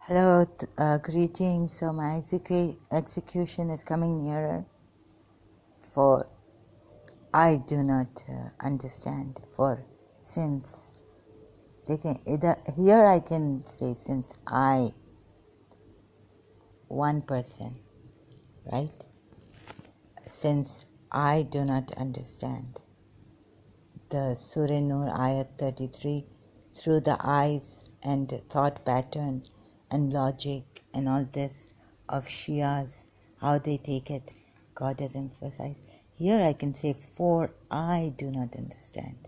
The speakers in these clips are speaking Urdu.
Hello, greetings. So my execution is coming nearer. For I do not understand. For since they can either here I can say since I one person, right? Since I do not understand the Surah Nur ayat 33 through the eyes and thought pattern and logic and all this of Shias, how they take it, God has emphasized. Here I can say, for I do not understand.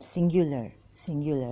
singular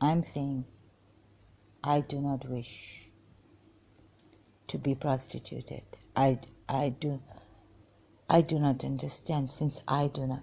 I'm saying I do not wish to be prostituted. I do not understand since I do not.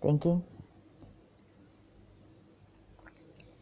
thinking,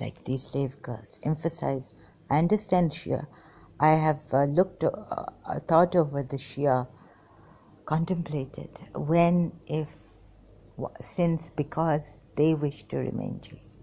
like these slave girls, emphasize, I understand Shia. I have thought over the Shia, contemplated when, if, since, because they wish to remain chaste.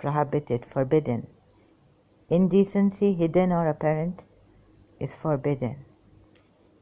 prohibited, forbidden. Indecency, hidden or apparent, is forbidden.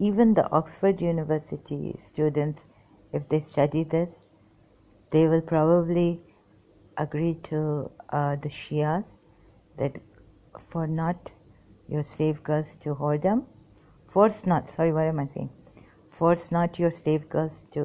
even the Oxford University students, if they study this, they will probably agree to the Shias that for not your slave girls to whoredom, force not, sorry, what am I saying? Force not your slave girls to,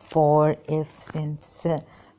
for if since,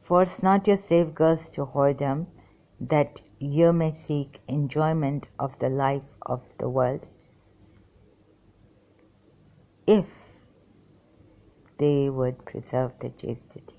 force not your slave girls to whoredom, that you may seek enjoyment of the life of the world, if they would preserve the chastity.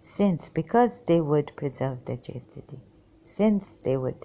Since, because they would preserve their chastity. Since they would.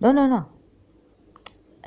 no,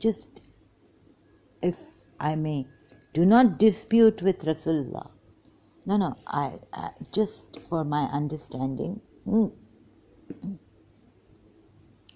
just, if I may, do not dispute with Rasulullah. No, I just for my understanding,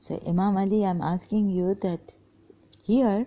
So Imam Ali, I'm asking you that here,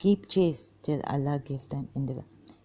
keep chaste till Allah give them individual,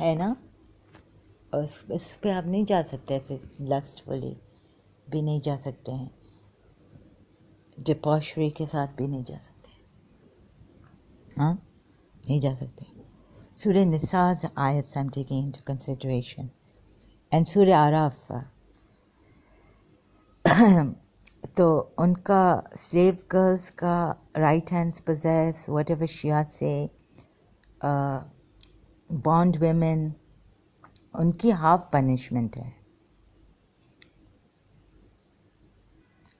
ہے نا, اور اس پہ آپ نہیں جا سکتے ایسے لسٹفلی بھی نہیں جا سکتے ہیں, ڈپاشری کے ساتھ بھی نہیں جا سکتے, ہاں نہیں جا سکتے. سورہ نساء آیت I'm taking into consideration and سورہ آراف. تو ان کا سلیو گرلس کا right hands possess whatever شیعہ سے, بانڈ ویمن, ان کی ہاف پنشمنٹ ہے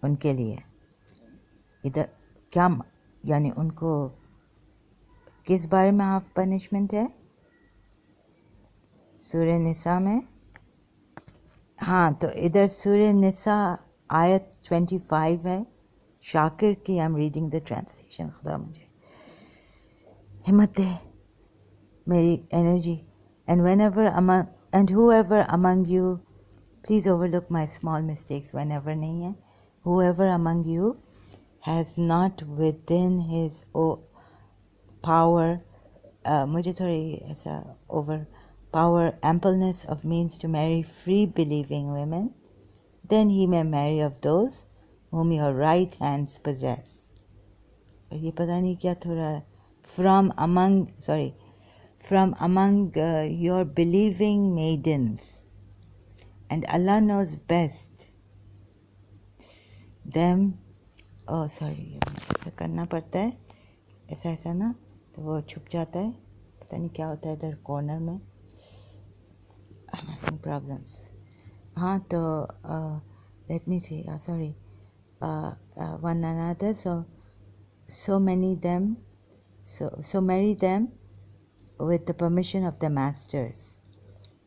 ان کے لیے. ادھر کیا یعنی ان کو کس بارے میں ہاف پنشمنٹ ہے سورہ نساء میں؟ ہاں تو ادھر سورہ نساء آیت 25 ہے. شاکر کی I am reading the translation. خدا مجھے ہمت دے, میری energy. And whenever and whoever among you, please overlook my small mistakes, whenever نہیں ہے, whoever among you has not within his power, مجھے تھوڑی ایسا over power ampleness of means to marry free believing women, then he may marry of those whom your right hands possess. اور یہ پتہ نہیں کیا تھوڑا from among your believing maidens, and Allah knows best them. oh sorry مجھے ایسا کرنا پڑتا ہے, ایسا نا تو وہ چھپ جاتا ہے, پتہ نہیں کیا ہوتا ہے ادھر کارنر میں, I'm having problems. ہاں تو let me see, sorry, one another, so many them, so marry them with the permission of their masters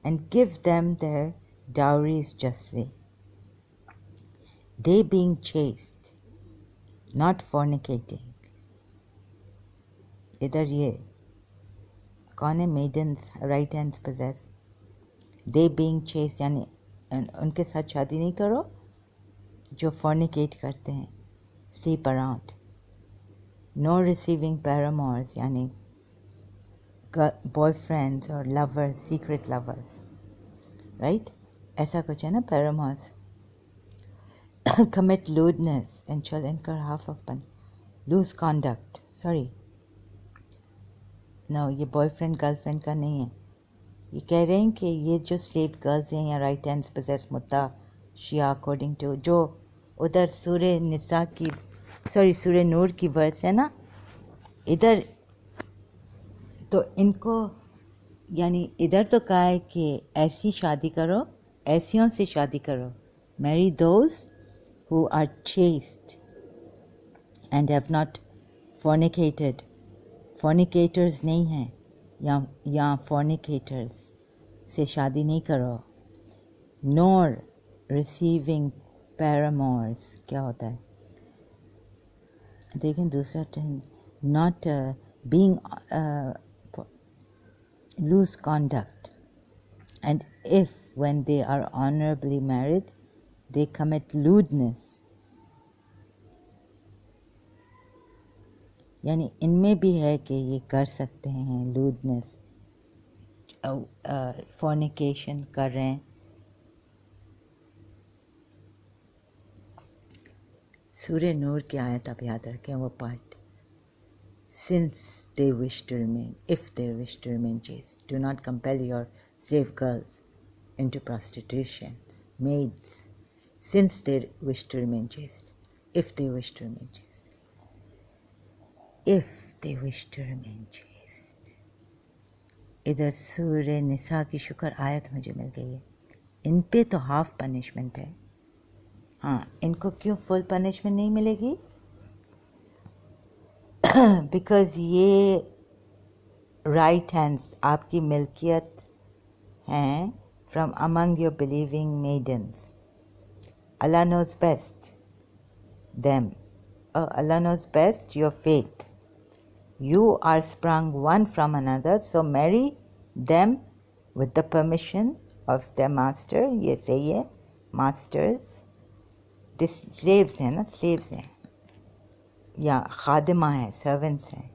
and give them their dowries justly, they being chaste, not fornicating. ادھر یہ کون ہے؟ maidens right hands possess, they being chaste یعنی ان کے ساتھ شادی نہیں کرو جو فورنیکیٹ کرتے ہیں, sleep around. no receiving paramours یعنی بوائے فرینڈس اور lovers, secret lovers, right, ایسا کچھ ہے نا paramours. commit lewdness and shall incur half of loose conduct, sorry, no, یہ بوائے فرینڈ گرل فرینڈ کا نہیں ہے. یہ کہہ رہے ہیں کہ یہ جو سلیو گرلز ہیں یا رائٹ ہینڈس پوزیس متا شیعہ اکارڈنگ ٹو جو ادھر سورہ نساء کی سورہ نور کی ورس ہے نا, ادھر تو ان کو یعنی ادھر تو کہا ہے کہ ایسی شادی کرو, ایسیوں سے شادی کرو, میری those who are chaste and have not fornicated, fornicators نہیں ہیں یا فورنیکیٹرز سے شادی نہیں کرو. نور ریسیونگ پیرامورس کیا ہوتا ہے دیکھیں دوسرا term, not being loose conduct, and if when they are honourably married they commit lewdness, یعنی ان میں بھی ہے کہ یہ کر سکتے ہیں لوڈنس, فورنیکیشن کر رہے ہیں. سورہ نور کی آیت آپ یاد رکھیں وہ part, since they wish to remain, if they wish to remain chaste, do not compel your slave girls into prostitution, maids, since they wish to remain chaste, if they wish to remain chaste, if they wish to remain chaste. ادھر سورہ نساء کی شکر آیت مجھے مل گئی ہے, ان پہ تو ہاف پنشمنٹ ہے. ہاں ان کو کیوں فل پنشمنٹ نہیں ملے گی؟ بیکاز یہ رائٹ ہینڈس آپ کی ملکیت ہیں from among your believing madness. Allah knows best them, Allah knows best your faith. You are sprung one from another, so marry them with the permission of their master. یہ صحیح ہے, masters. slaves ہیں نا, slaves ہیں یا خادمہ ہیں, servants ہیں.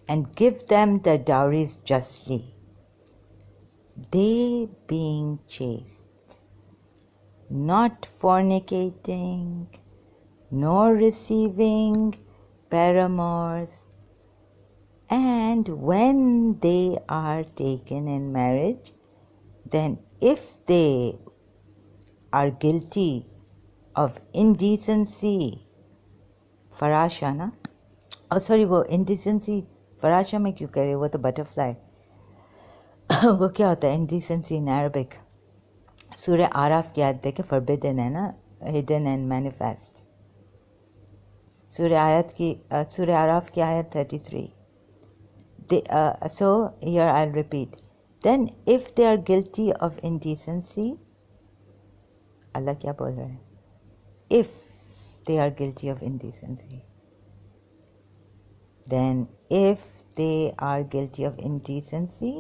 and give them the dowries justly, they being chaste, not fornicating, nor receiving paramours, and when they are taken in marriage, then if they are guilty of indecency, فراشا نا سوری وہ انڈیسنسی فراشا میں کیوں کہہ رہی ہے، وہ تو بٹرفلائی وہ کیا ہوتا ہے انڈیسنسی ان عربک؟ سورہ آراف کی آیت دیکھے، فربیڈن ہے نا، ہڈن اینڈ مینیفیسٹ. سورہ آراف کی آیت 33. So here I'll repeat. Then if they are guilty of indecency, اللہ کیا بول رہے ہیں؟ If they are guilty of indecency, then if they are guilty of indecency,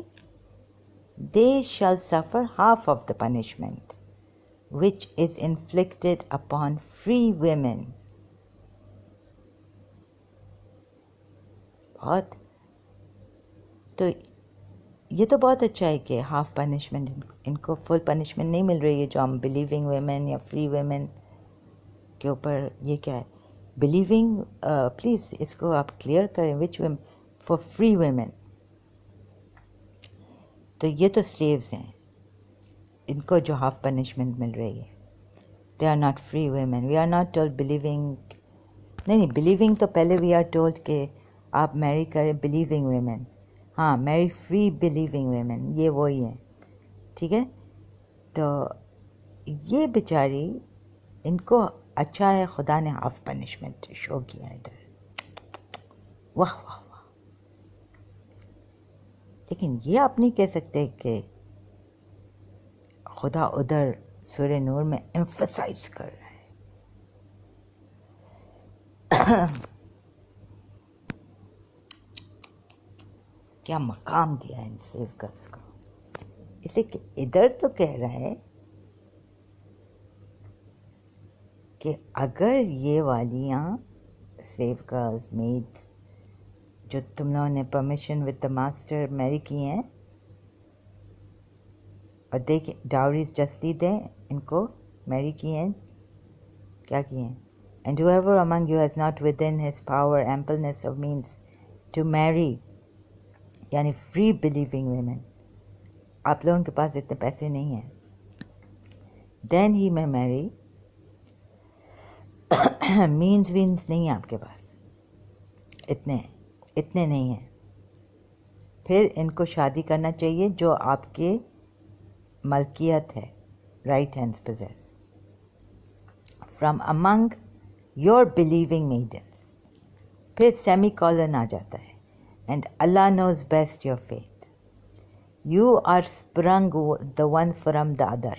they shall suffer half of the punishment which is inflicted upon free women. بہت تو یہ تو بہت اچھا ہے کہ ہاف پنشمنٹ، ان کو فل پنشمنٹ نہیں مل رہی ہے جو ہم بلیونگ ویمن یا فری ویمن کے اوپر. یہ کیا ہے بلیونگ؟ پلیز اس کو آپ کلیئر کریں. Which women? For free women. تو یہ تو سلیوز ہیں، ان کو جو ہاف پنشمنٹ مل رہی ہے. They are not free women. We are not told believing. نہیں بلیونگ تو پہلے وی آر ٹولڈ کہ آپ میری کریں بلیونگ ویمن. ہاں میری فری بلیونگ ویمن، یہ وہی ہیں. ٹھیک ہے. تو یہ بیچاری ان کو اچھا ہے خدا نے ہاف پنشمنٹ شو کیا ادھر. واہ واہ واہ. لیکن یہ آپ نہیں کہہ سکتے کہ خدا ادھر سورہ نور میں ایمفسائز کر رہا ہے. کیا مقام دیا ہے ان سلیو گرلس کو. اسے کہ ادھر تو کہہ رہا ہے کہ اگر یہ والیاں سلیو گرلز میڈس جو تم لوگوں نے پرمیشن ود دا ماسٹر میری کی ہیں اور دیکھ ڈاوریز جسٹلی دیں ان کو میری کی ہیں، کیا کی ہیں؟ And whoever among you has not within his power ampleness of means to marry، یعنی فری بلیونگ ویمن، آپ لوگوں کے پاس اتنے پیسے نہیں ہیں، دین ہی میں میری. مینز وینز نہیں ہیں آپ کے پاس، اتنے نہیں ہیں، پھر ان کو شادی کرنا چاہیے جو آپ کے ملکیت ہے، right hands possess from among your believing maidens. پھر سیمی کولن آ جاتا ہے، and Allah knows best your faith, you are spring the one from the other.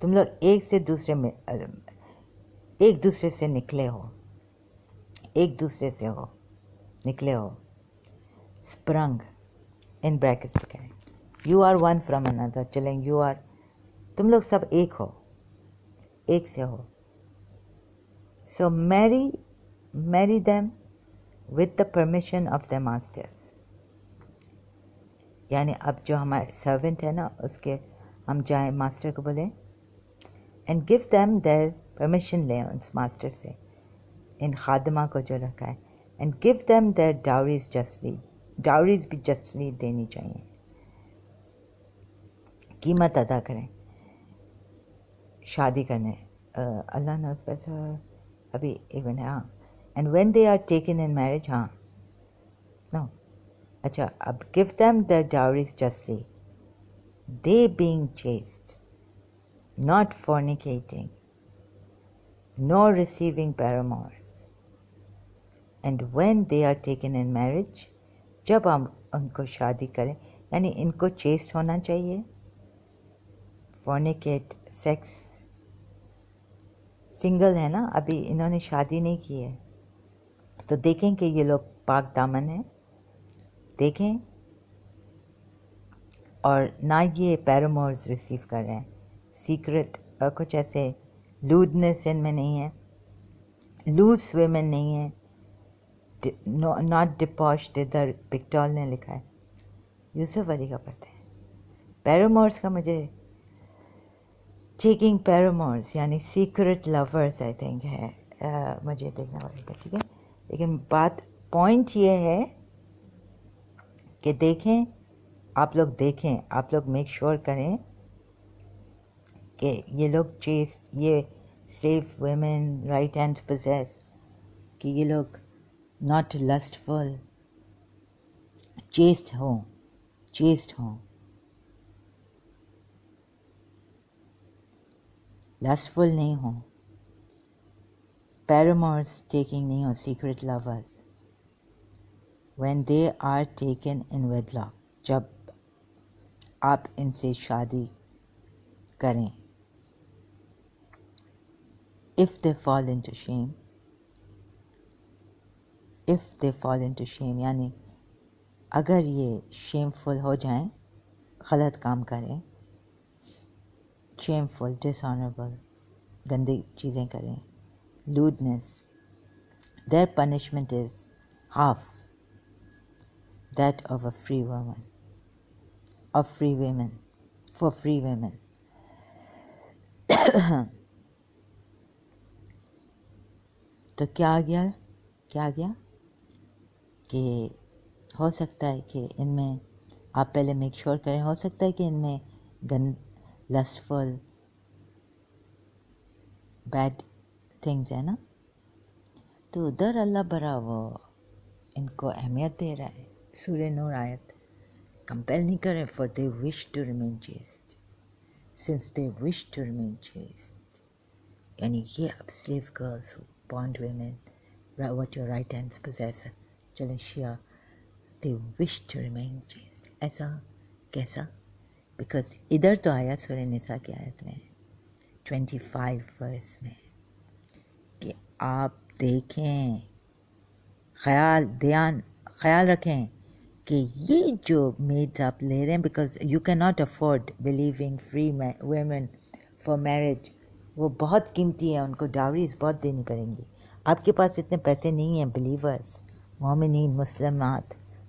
تم لوگ ایک دوسرے سے نکلے ہو، ایک دوسرے سے نکلے ہو. اسپرنگ ان بریکٹس لکھا ہے، یو آر ون فرام اندر. چلیں یو آر، تم لوگ سب ایک ہو، ایک سے ہو. سو میری them with the permission of the masters. یعنی اب جو ہمارے سرونٹ ہے نا اس کے ہم جائیں ماسٹر کو بولیں and give them their permission لیں اس ماسٹر سے، ان خادمہ کو جو رکھا ہے، and give them their dowries justly. Dowries بھی جسٹلی دینی چاہیے، قیمت ادا کریں شادی کرنے. اللہ نے اس پیسہ ابھی ایک منٹ. ہاں and when they are taken in marriage. ہاں نو اچھا اب give them their dowries justly, they being chaste, not fornicating, nor receiving paramours, and when they are taken in marriage، جب ہم ان کو شادی کریں، یعنی ان کو چیسٹ ہونا چاہیے. فورنیکیٹ سیکس، سنگل ہے نا، ابھی انہوں نے شادی نہیں کی ہے، تو دیکھیں کہ یہ لوگ پاک دامن ہیں، دیکھیں، اور نہ یہ پیرامورز ریسیو کر رہے ہیں. سیکرٹ کچھ ایسے لوڈنس ان میں نہیں ہے، لوز ویمن نہیں ہیں، ناٹ ڈپاشڈ ادھر پکٹول نے لکھا ہے، یوسف علی کا پڑھتے ہیں. پیرامورس کا مجھے ٹیکنگ پیرامورس یعنی سیکرٹ لورس آئی تھنک ہے، مجھے دیکھنا پڑے گا، ٹھیک ہے. لیکن پوائنٹ یہ ہے کہ دیکھیں، آپ لوگ میک شور کریں کہ یہ لوگ یہ safe women right hand possess, کہ یہ لوگ ناٹ لسٹفل، چیسٹ ہوں، لسٹفل نہیں ہوں، پیرامورس ٹیکنگ نہیں ہوں، secret lovers when they are taken in wedlock، جب آپ ان سے شادی کریں. if they fall into shame یعنی اگر یہ شیمفل ہو جائیں، غلط کام کریں، شیمفل، ڈس آنریبل، گندی چیزیں کریں، lewdness، their punishment is half that of a free woman، for free women. تو کیا گیا کہ ہو سکتا ہے کہ ان میں، آپ پہلے میک شور کریں، ہو سکتا ہے کہ ان میں لسٹفل بیڈ تھنگز ہیں نا، تو ادھر اللہ برا وہ ان کو اہمیت دے رہا ہے. سورہ نور آیت کمپیل نہیں کریں، for they wish to remain chaste, since they wish to remain chaste, یعنی یہ اب slave girls, bond women, what your right hands possess, چلیں شیعہ، they wish to remain chaste. ایسا کیسا؟ بیکاز ادھر تو آیا سورہ نساء کی آیت میں 25 ورس میں کہ آپ دیکھیں، خیال رکھیں کہ یہ جو میڈز آپ لے رہے ہیں، because you can not afford believing free women for marriage, وہ بہت قیمتی ہیں، ان کو ڈاوریز بہت دینی پڑیں گی. آپ کے پاس اتنے پیسے نہیں ہیں بلیورس، مومنین،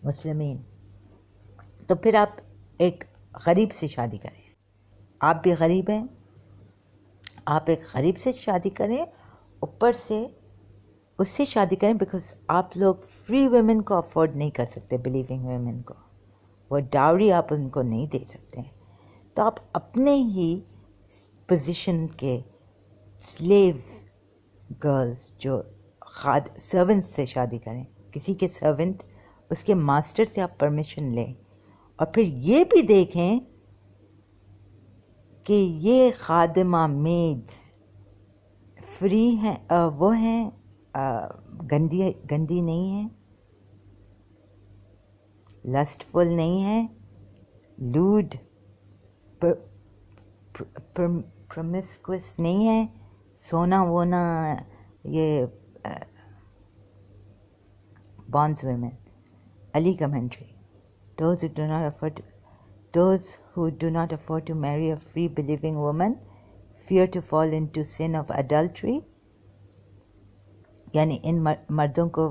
مسلمین، تو پھر آپ ایک غریب سے شادی کریں. آپ بھی غریب ہیں، آپ ایک غریب سے شادی کریں، اوپر سے اس سے شادی کریں، بیکاز آپ لوگ فری ویمن کو افورڈ نہیں کر سکتے، بلیونگ ویمن کو، وہ ڈاوری آپ ان کو نہیں دے سکتے ہیں. تو آپ اپنے ہی پوزیشن کے سلیو گرلز جو سرونٹ سے شادی کریں، کسی کے سرونٹ، اس کے ماسٹر سے آپ پرمیشن لیں، اور پھر یہ بھی دیکھیں کہ یہ خادمہ میڈز فری ہیں، وہ ہیں، گندی نہیں ہیں، لسٹفل نہیں ہیں، لوڈ پرومسکوس نہیں ہیں، سونا وونا، یہ bonds women. Ali commentary, those who do not afford to marry a free believing woman fear to fall into sin of adultery، یعنی ان مردوں کو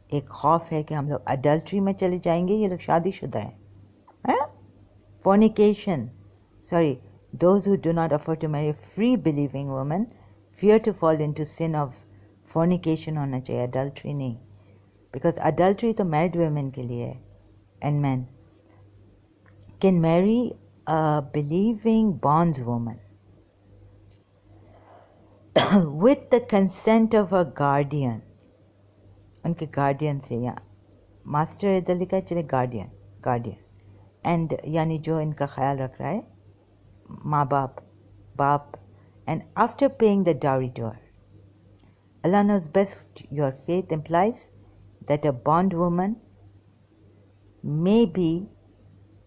ایک خوف ہے کہ ہم لوگ اڈلٹری میں چلے جائیں گے، یہ لوگ شادی شدہ ہیں. فورنیکیشن، those who do not afford to marry a free believing woman fear to fall into sin of fornication ہونا چاہیے، adultery نہیں، بیکاز adultery تو married women کے لیے ہے. and men can marry a believing bondswoman with the consent of her guardian، ان کے گارڈین سے، یا ماسٹر ادھر لکھا ہے، چلے گارڈین، اینڈ یعنی جو ان کا خیال رکھ رہا ہے، ماں باپ، and after paying the dowry to her. Allah knows best. Your faith implies that a bondwoman may be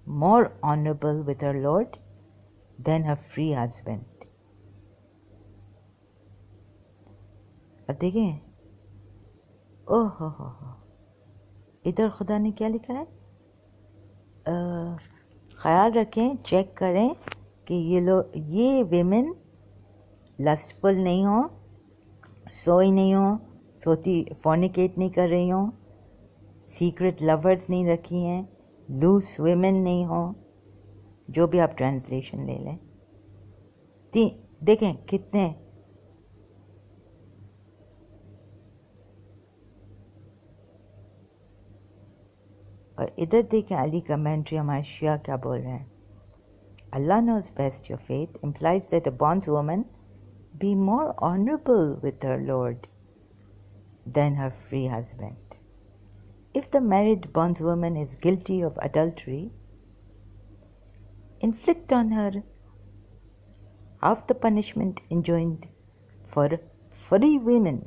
more honorable with her Lord than her free husband. اب دیکھیں، ہو ادھر خدا نے کیا لکھا ہے، خیال رکھیں، چیک کریں کہ یہ ویمن لسٹفل نہیں ہوں، سوئی نہیں ہوں، سوتی فورنیکیٹ نہیں کر رہی ہوں، سیکرٹ لورز نہیں رکھی ہیں، لوس ویمن نہیں ہوں، جو بھی آپ ٹرانسلیشن لے لیں. دیکھیں کتنے اور ادھر دیکھیں علی کمنٹری ہمارے شیعہ کیا بول رہے ہیں. Allah knows best your fate implies that a bondswoman be more honorable with her lord than her free husband. If the married bondswoman is guilty of adultery, inflict on her half the punishment enjoined for free women.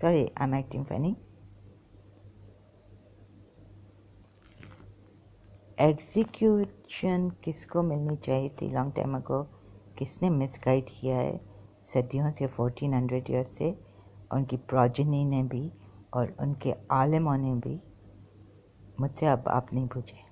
Sorry, I'm acting funny. Execution کس کو ملنی چاہیے تھی لانگ ٹائم اگو، کس نے مس گائڈ کیا ہے صدیوں سے، 1400 ایئر سے، ان کی پروجنی نے بھی اور ان کے عالموں نے بھی. مجھ سے اب آپ نہیں پوچھیں.